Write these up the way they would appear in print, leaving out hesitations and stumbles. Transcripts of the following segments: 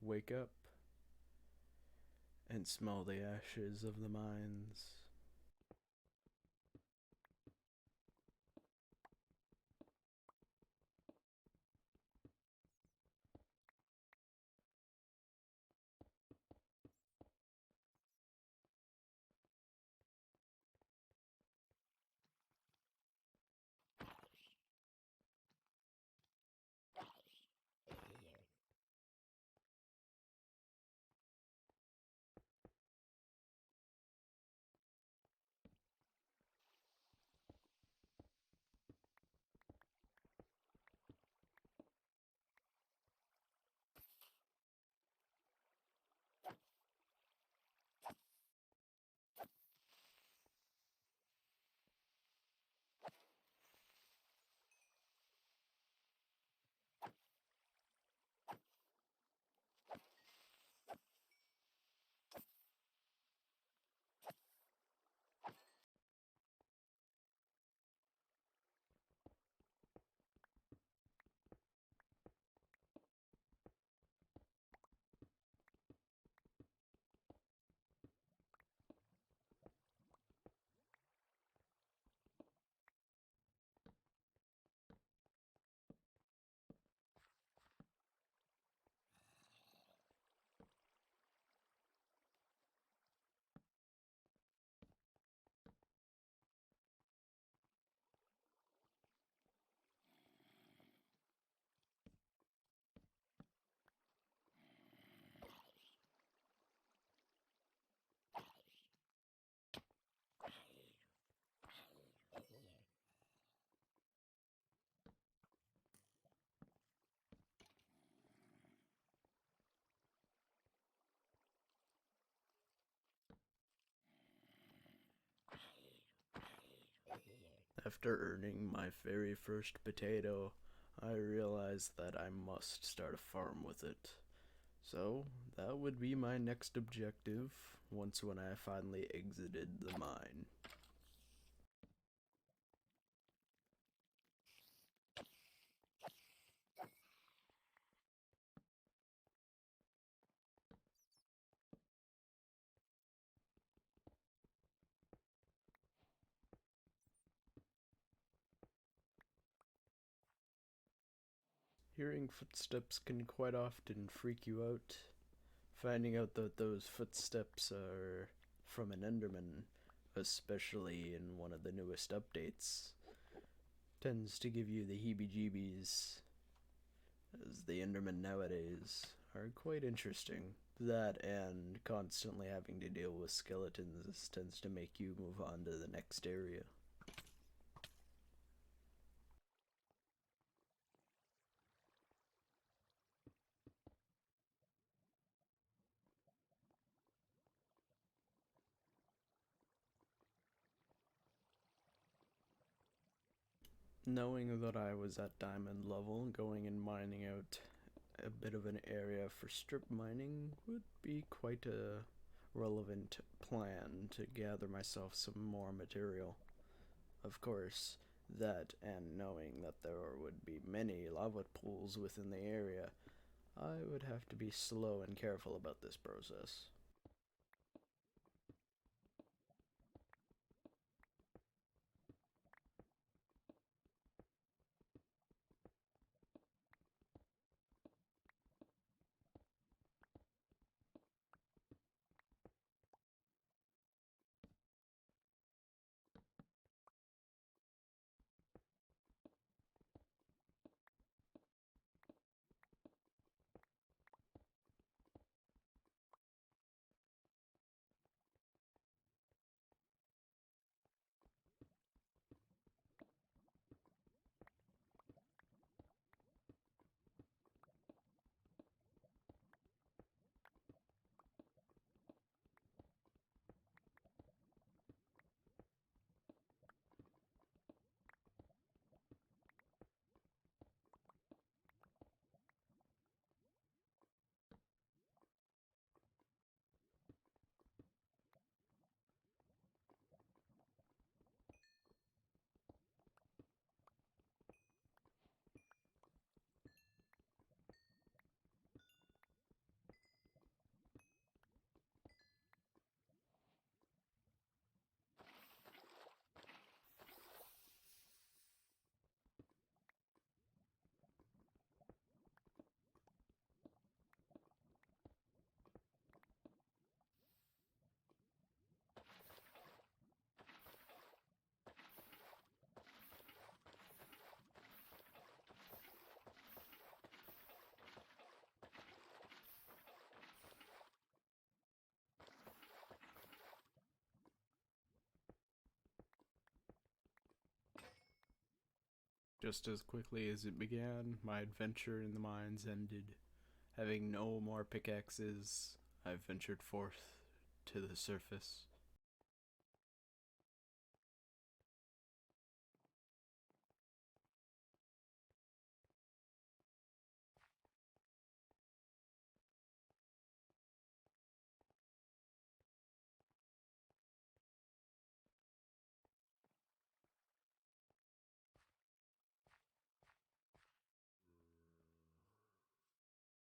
wake up and smell the ashes of the mines. After earning my very first potato, I realized that I must start a farm with it. So, that would be my next objective once when I finally exited the mine. Hearing footsteps can quite often freak you out. Finding out that those footsteps are from an Enderman, especially in one of the newest updates, tends to give you the heebie jeebies, as the Endermen nowadays are quite interesting. That and constantly having to deal with skeletons tends to make you move on to the next area. Knowing that I was at diamond level, going and mining out a bit of an area for strip mining would be quite a relevant plan to gather myself some more material. Of course, that and knowing that there would be many lava pools within the area, I would have to be slow and careful about this process. Just as quickly as it began, my adventure in the mines ended. Having no more pickaxes, I ventured forth to the surface.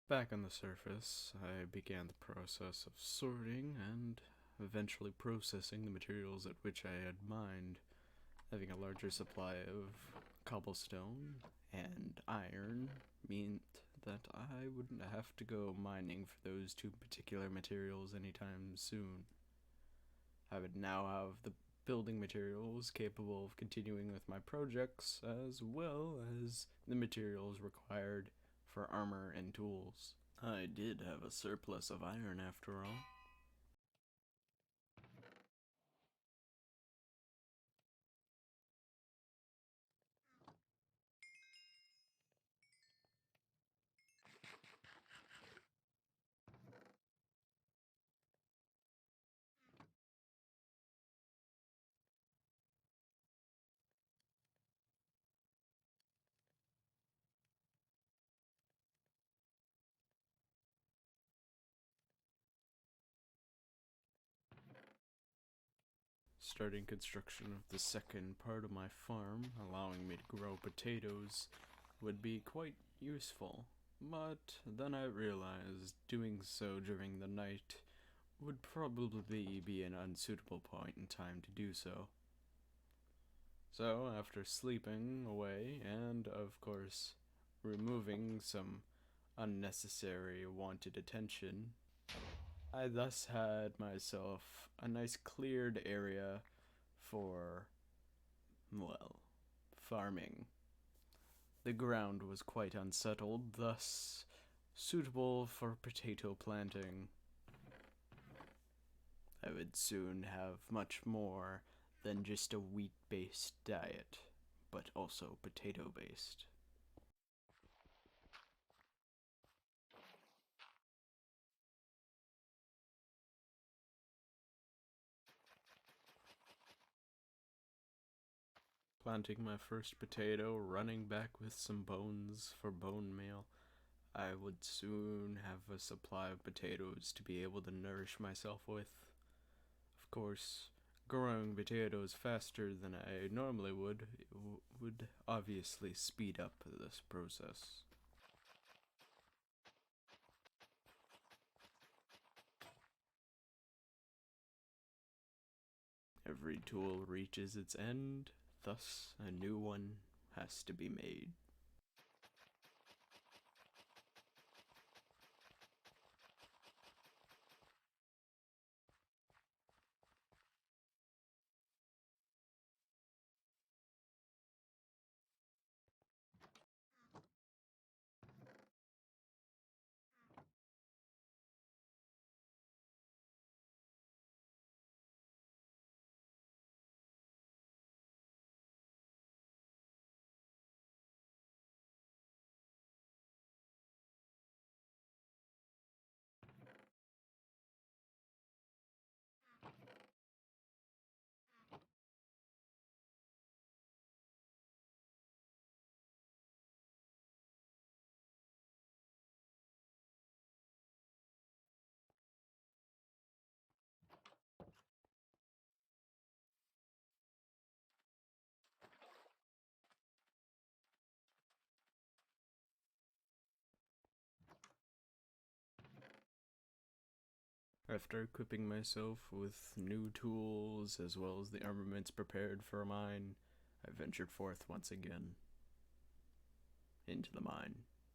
Back on the surface, I began the process of sorting and eventually processing the materials at which I had mined. Having a larger supply of cobblestone and iron meant that I wouldn't have to go mining for those two particular materials anytime soon. I would now have the building materials capable of continuing with my projects, as well as the materials required for armor and tools. I did have a surplus of iron after all. Starting construction of the second part of my farm, allowing me to grow potatoes, would be quite useful. But then I realized doing so during the night would probably be an unsuitable point in time to do so. So, after sleeping away and, of course, removing some unnecessary wanted attention, I thus had myself a nice cleared area for, well, farming. The ground was quite unsettled, thus suitable for potato planting. I would soon have much more than just a wheat-based diet, but also potato-based. Planting my first potato, running back with some bones for bone meal, I would soon have a supply of potatoes to be able to nourish myself with. Of course, growing potatoes faster than I normally would obviously speed up this process. Every tool reaches its end, thus a new one has to be made. After equipping myself with new tools as well as the armaments prepared for mine, I ventured forth once again into the mine.